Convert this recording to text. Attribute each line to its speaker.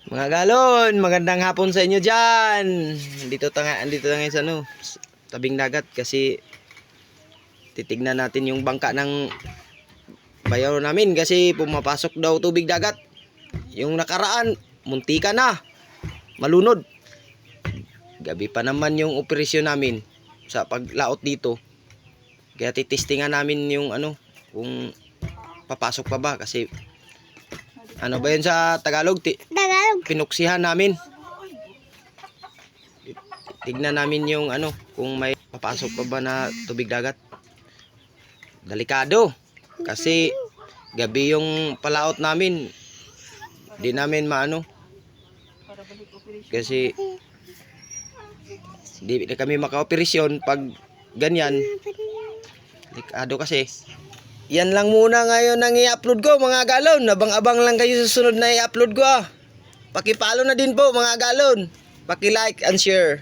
Speaker 1: Mga galon, magandang hapon sa inyo diyan. Andito tayo sa tabing dagat kasi titignan natin yung bangka ng bayaw namin kasi pumapasok daw tubig dagat. Yung nakaraan, muntika na. Malunod. Gabi pa naman yung operasyon namin sa paglaot dito. Kaya titistingan namin yung kung papasok pa ba kasi ano ba yun sa Tagalog?
Speaker 2: Tagalog.
Speaker 1: Pinuksihan namin. Tignan namin yung kung may papasok pa ba na tubig dagat. Delikado. Kasi gabi yung palaot namin. Di namin kasi di na kami maka-operasyon pag ganyan. Delikado kasi. Yan lang muna ngayon ang i-upload ko mga galon. Abang-abang lang kayo sa sunod na i-upload ko. Paki-follow na din po mga galon. Paki-like and share.